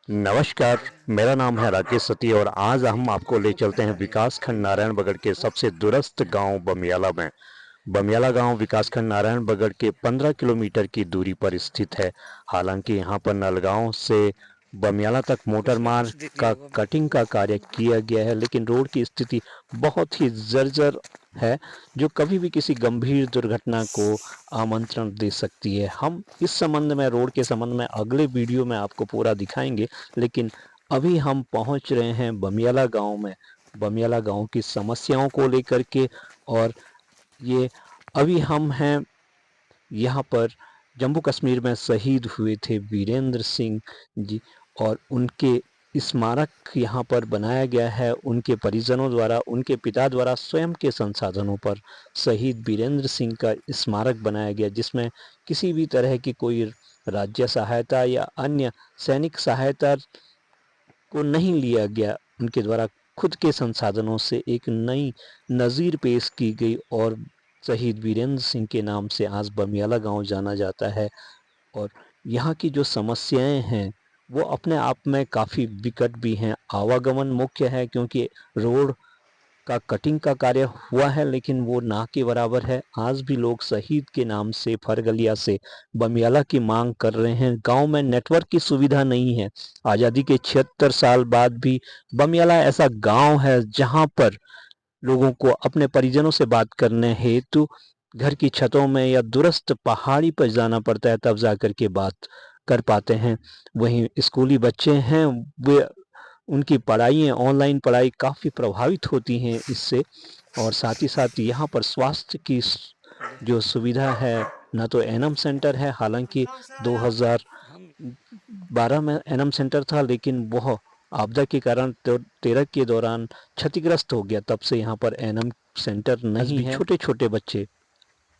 नमस्कार। मेरा नाम है राकेश सती और आज हम आपको ले चलते हैं विकास खंड नारायणबगड़ के सबसे दूरस्थ गांव बमियाला में। बमियाला गांव विकास खंड नारायणबगड़ के 15 किलोमीटर की दूरी पर स्थित है। हालांकि यहां पर नलगांव से बमियाला तक मोटर मार्ग का कटिंग का कार्य किया गया है, लेकिन रोड की स्थिति बहुत ही जर्जर है, जो कभी भी किसी गंभीर दुर्घटना को आमंत्रण दे सकती है। हम इस संबंध में, रोड के संबंध में, अगले वीडियो में आपको पूरा दिखाएंगे, लेकिन अभी हम पहुंच रहे हैं बमियाला गांव में, बमियाला गांव की समस्याओं को लेकर के। और ये अभी हम हैं यहाँ पर जम्मू कश्मीर में शहीद हुए थे वीरेंद्र सिंह जी, और उनके स्मारक यहाँ पर बनाया गया है। उनके परिजनों द्वारा, उनके पिता द्वारा स्वयं के संसाधनों पर शहीद वीरेंद्र सिंह का स्मारक बनाया गया, जिसमें किसी भी तरह की कोई राज्य सहायता या अन्य सैनिक सहायता को नहीं लिया गया। उनके द्वारा खुद के संसाधनों से एक नई नज़ीर पेश की गई और शहीद वीरेंद्र सिंह के नाम से आज बमियाला गांव जाना जाता है। और यहाँ की जो समस्याएं हैं वो अपने आप में काफ़ी विकट भी हैं। आवागमन मुख्य है, क्योंकि रोड का कटिंग का कार्य हुआ है, लेकिन वो ना के बराबर है। आज भी लोग शहीद के नाम से फरगलिया से बमियाला की मांग कर रहे हैं। गांव में नेटवर्क की सुविधा नहीं है। आज़ादी के 76 साल बाद भी बमियाला ऐसा गांव है जहां पर लोगों को अपने परिजनों से बात करने हेतु घर की छतों में या दूरस्थ पहाड़ी पर जाना पड़ता है, तब जाकर के बात कर पाते हैं। वहीं स्कूली बच्चे हैं, वे उनकी पढ़ाई, ऑनलाइन पढ़ाई काफ़ी प्रभावित होती हैं इससे। और साथ ही साथ यहाँ पर स्वास्थ्य की जो सुविधा है, ना तो एनम सेंटर है। हालांकि 2012 में एनम सेंटर था, लेकिन वह आपदा के कारण 13 के दौरान क्षतिग्रस्त हो गया। तब से यहाँ पर एनम सेंटर नहीं है। छोटे छोटे बच्चे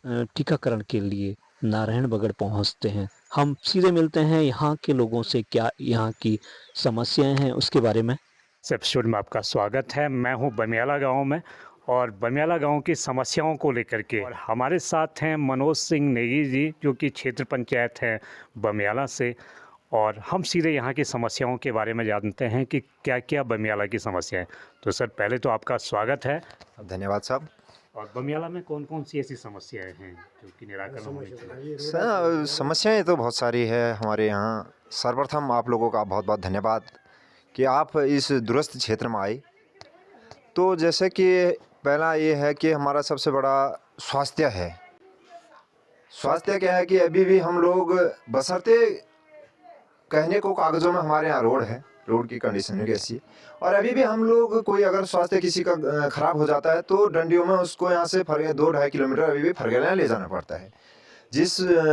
टीकाकरण के लिए नारायणबगड़ पहुँचते हैं। हम सीधे मिलते हैं यहाँ के लोगों से, क्या यहाँ की समस्याएं हैं उसके बारे में। इस एपिसोड में आपका स्वागत है। मैं हूं बमियाला गांव में और बमियाला गांव की समस्याओं को लेकर के, और हमारे साथ हैं मनोज सिंह नेगी जी, जो कि क्षेत्र पंचायत हैं बमियाला से। और हम सीधे यहाँ की समस्याओं के बारे में जानते हैं कि क्या क्या बमियाला की समस्याएं। तो सर, पहले तो आपका स्वागत है। धन्यवाद साहब। और बमियाला में कौन कौन सी ऐसी समस्याएं हैं जो कि निराकरण होनी चाहिए? सर, समस्याएं तो बहुत सारी है हमारे यहाँ। सर्वप्रथम आप लोगों का बहुत बहुत धन्यवाद कि आप इस दूरस्थ क्षेत्र में आए। तो जैसे कि पहला ये है कि हमारा सबसे बड़ा स्वास्थ्य है। स्वास्थ्य क्या है कि अभी भी हम लोग बशर्ते कहने को कागज़ों में हमारे यहाँ रोड है, रोड की कंडीशन कैसी है। और अभी भी हम लोग कोई अगर स्वास्थ्य किसी का ख़राब हो जाता है तो डंडियों में उसको यहाँ से 2-2.5 किलोमीटर अभी भी फरगना ले जाना पड़ता है।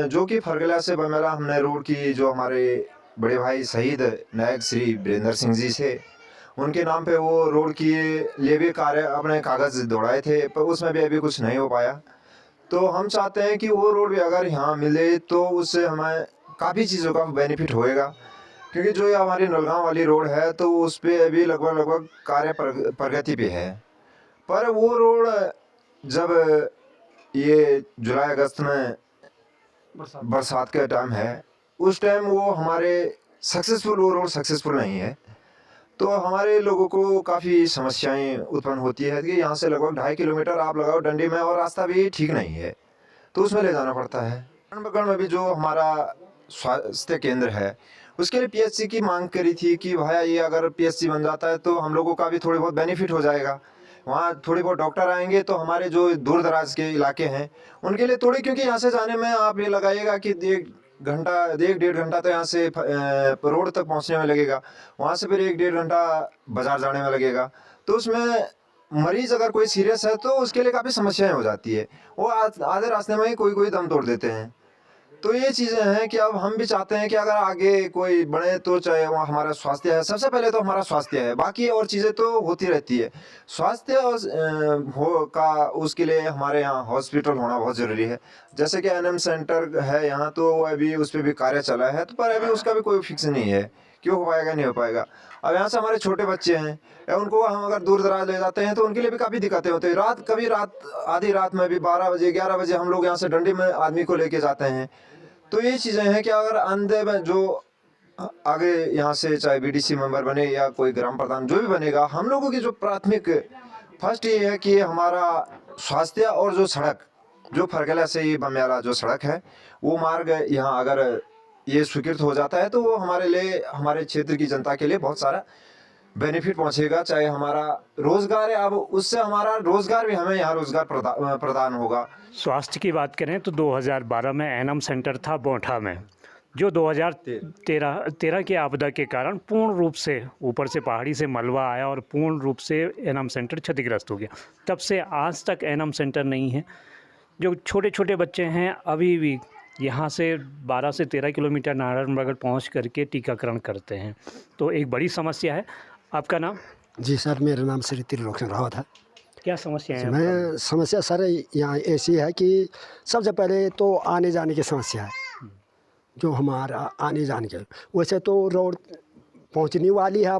जो कि फरगला से बमियाला हमने रोड की, जो हमारे बड़े भाई शहीद नायक श्री वीरेंद्र सिंह जी से, उनके नाम पे वो रोड की लिए भी कार्य अपने कागज़ दौड़ाए थे, पर उसमें भी अभी कुछ नहीं हो पाया। तो हम चाहते हैं कि वो रोड भी अगर यहाँ मिले तो उससे हमें काफ़ी चीज़ों का बेनिफिट होएगा। क्योंकि जो ये हमारी नलगांव वाली रोड है तो उस पे अभी लगभग कार्य प्रगति पे है। पर वो रोड जब ये जुलाई अगस्त में बरसात का टाइम है, उस टाइम वो हमारे वो रोड सक्सेसफुल नहीं है। तो हमारे लोगों को काफ़ी समस्याएं उत्पन्न होती है कि यहाँ से लगभग 2.5 किलोमीटर आप लगाओ डंडी में, और रास्ता भी ठीक नहीं है, तो उसमें ले जाना पड़ता है। नारायणबगड़ में भी जो हमारा स्वास्थ्य केंद्र है, उसके लिए पीएचसी की मांग करी थी कि भाया ये अगर पीएचसी बन जाता है तो हम लोगों का भी थोड़ी बहुत बेनिफिट हो जाएगा। वहाँ थोड़ी बहुत डॉक्टर आएंगे तो हमारे जो दूर दराज के इलाके हैं उनके लिए थोड़ी, क्योंकि यहाँ से जाने में आप ये लगाइएगा कि 1-1.5 घंटा तो यहाँ से रोड तक पहुँचने में लगेगा, वहाँ से फिर 1-1.5 घंटा बाजार जाने में लगेगा। तो उसमें मरीज अगर कोई सीरियस है तो उसके लिए काफ़ी समस्याएं हो जाती है। वो आधे रास्ते में ही कोई कोई दम तोड़ देते हैं। तो ये चीज़ें हैं कि अब हम भी चाहते हैं कि अगर आगे कोई बढ़े तो चाहे वो हमारा स्वास्थ्य है, सबसे पहले तो हमारा स्वास्थ्य है, बाकी और चीज़ें तो होती रहती है। स्वास्थ्य उसके लिए हमारे यहाँ हॉस्पिटल होना बहुत ज़रूरी है। जैसे कि एनएम सेंटर है यहाँ, तो अभी उस पर भी कार्य चला है, तो पर अभी उसका भी कोई फिक्स नहीं है क्यों हो पाएगा नहीं हो पाएगा। अब यहाँ से हमारे छोटे बच्चे हैं, उनको हम अगर दूर दराज ले जाते हैं तो उनके लिए भी काफ़ी दिक्कतें होती है। कभी रात आधी रात में भी 12 बजे 11 बजे हम लोग यहाँ से डंडी में आदमी को लेके जाते हैं। तो ये चीज़ें हैं कि अगर अंधे में जो आगे यहाँ से चाहे बीडीसी मेंबर बने या कोई ग्राम प्रधान जो भी बनेगा, हम लोगों की जो प्राथमिक फर्स्ट ये है कि हमारा स्वास्थ्य और जो सड़क, जो फरगला से ये बमियाला जो सड़क है, वो मार्ग यहाँ अगर ये स्वीकृत हो जाता है तो वो हमारे लिए, हमारे क्षेत्र की जनता के लिए बहुत सारा बेनिफिट पहुंचेगा। चाहे हमारा रोजगार है, अब उससे हमारा रोजगार भी, हमें यहाँ रोजगार प्रदान होगा। स्वास्थ्य की बात करें तो 2012 में एनम सेंटर था बोंठा में, जो 2013 की आपदा के कारण पूर्ण रूप से ऊपर से पहाड़ी से मलबा आया और पूर्ण रूप से एनम सेंटर क्षतिग्रस्त हो गया। तब से आज तक एनम सेंटर नहीं है। जो छोटे छोटे बच्चे हैं अभी भी यहाँ से 12 से 13 किलोमीटर नारायणबगड़ पहुँच करके टीकाकरण करते हैं, तो एक बड़ी समस्या है। आपका नाम? जी सर, मेरा नाम श्री त्रिलोचन रावत है। क्या समस्या है? मैं समस्या सर यहाँ ऐसी है कि सबसे पहले तो आने जाने की समस्या है, जो हमारा आने जाने के, वैसे तो रोड पहुँचने वाली है,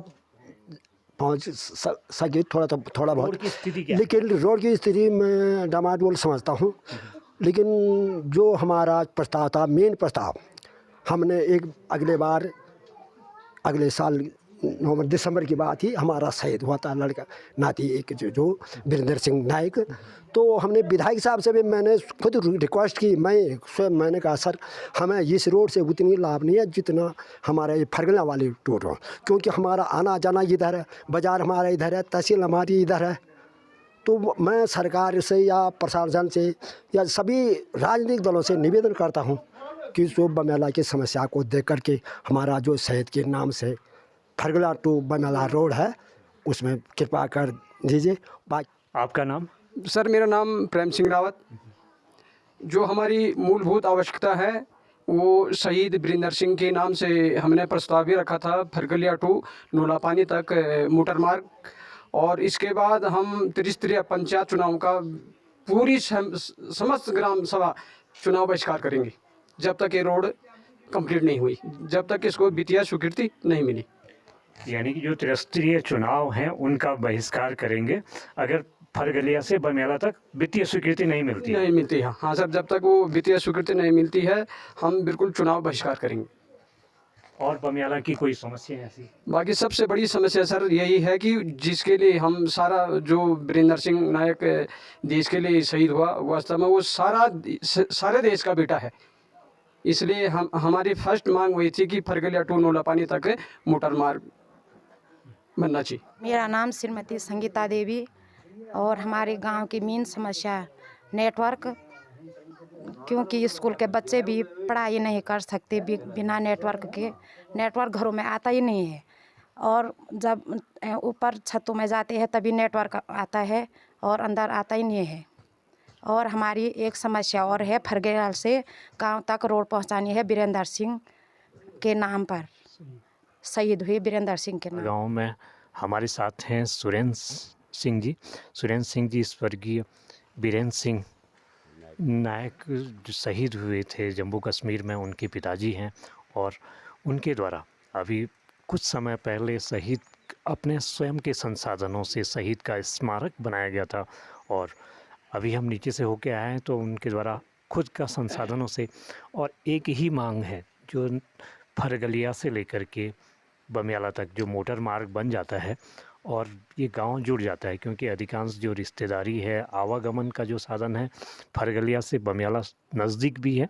पहुँच सके थोड़ा रोड बहुत, की स्थिति क्या है? लेकिन रोड की स्थिति मैं डामाडोल समझता हूँ। लेकिन जो हमारा प्रस्ताव था, मेन प्रस्ताव, हमने एक अगले साल नवंबर दिसंबर की बात ही, हमारा शहीद हुआ था लड़का नाती एक जो वीरेंद्र सिंह नायक। तो हमने विधायक साहब से भी मैंने खुद रिक्वेस्ट की, मैंने कहा सर हमें इस रोड से उतनी लाभ नहीं है जितना हमारा ये फरगना वाली रोड हो, क्योंकि हमारा आना जाना इधर है, बाज़ार हमारा इधर है, तहसील हमारी इधर है। तो मैं सरकार से या प्रशासन से या सभी राजनीतिक दलों से निवेदन करता हूँ कि जो बमियाला की समस्या को देख करके हमारा जो शहीद के नाम से फरगला टू बमियाला रोड है, उसमें कृपा कर दीजिए। आपका नाम? सर मेरा नाम प्रेम सिंह रावत। जो हमारी मूलभूत आवश्यकता है वो शहीद वीरेंद्र सिंह के नाम से हमने प्रस्ताव भी रखा था, फरगलिया टू नोलापानी तक मोटर मार्ग। और इसके बाद हम त्रिस्तरीय पंचायत चुनाव का पूरी समस्त ग्राम सभा चुनाव बहिष्कार करेंगे जब तक ये रोड कंप्लीट नहीं हुई, जब तक इसको वित्तीय स्वीकृति नहीं मिली। यानी कि जो त्रिस्तरीय चुनाव हैं उनका बहिष्कार करेंगे अगर फरगलिया से बमियाला तक वित्तीय स्वीकृति नहीं मिलती है? नहीं मिलती है, हाँ सर, जब तक वो वित्तीय स्वीकृति नहीं मिलती है हम बिल्कुल चुनाव बहिष्कार करेंगे। और बमियाला की कोई समस्या है ऐसी? बाकी सबसे बड़ी समस्या सर यही है कि जिसके लिए हम सारा, जो वीरेंद्र सिंह नायक देश के लिए शहीद हुआ, वास्तव में वो सारे देश का बेटा है। इसलिए हमारी फर्स्ट मांग वही थी कि फरगलिया टू नोलापानी तक मोटर मार्ग बनना चाहिए। मेरा नाम श्रीमती संगीता देवी, और हमारे गांव की मेन समस्या नेटवर्क, क्योंकि स्कूल के बच्चे भी पढ़ाई नहीं कर सकते बिना नेटवर्क के। नेटवर्क घरों में आता ही नहीं है, और जब ऊपर छतों में जाते हैं तभी नेटवर्क आता है और अंदर आता ही नहीं है। और हमारी एक समस्या और है, फरगेल से गांव तक रोड पहुंचानी है वीरेंद्र सिंह के नाम पर, शहीद हुए वीरेंद्र सिंह के नाम। गांव में हमारे साथ हैं सुरेंद्र सिंह जी। सुरेंद्र सिंह जी स्वर्गीय वीरेंद्र सिंह नायक जो शहीद हुए थे जम्मू कश्मीर में, उनके पिताजी हैं। और उनके द्वारा अभी कुछ समय पहले शहीद अपने स्वयं के संसाधनों से शहीद का स्मारक बनाया गया था। और अभी हम नीचे से होके आए हैं तो उनके द्वारा खुद का संसाधनों से, और एक ही मांग है जो फरगलिया से लेकर के बमियाला तक जो मोटर मार्ग बन जाता है और ये गांव जुड़ जाता है, क्योंकि अधिकांश जो रिश्तेदारी है, आवागमन का जो साधन है, फरगलिया से बमियाला नज़दीक भी है।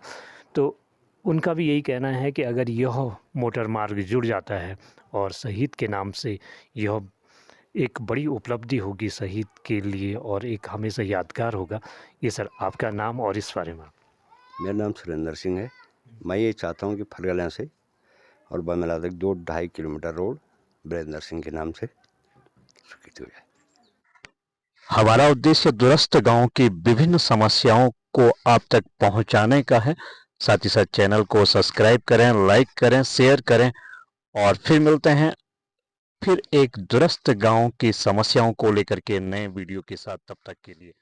तो उनका भी यही कहना है कि अगर यह मोटर मार्ग जुड़ जाता है और शहीद के नाम से, यह एक बड़ी उपलब्धि होगी शहीद के लिए और एक हमेशा यादगार होगा। ये सर आपका नाम और इस बारे में? मेरा नाम सुरेंद्र सिंह है। मैं ये चाहता हूँ कि फरगलिया से और बमियाला तक 2-2.5 किलोमीटर रोड वीरेंद्र सिंह के नाम से स्वीकृत हो जाए। हमारा उद्देश्य दूरस्थ गांव की विभिन्न समस्याओं को आप तक पहुंचाने का है। साथ ही साथ चैनल को सब्सक्राइब करें, लाइक करें, शेयर करें, और फिर मिलते हैं फिर एक दूरस्थ गांव की समस्याओं को लेकर के नए वीडियो के साथ। तब तक के लिए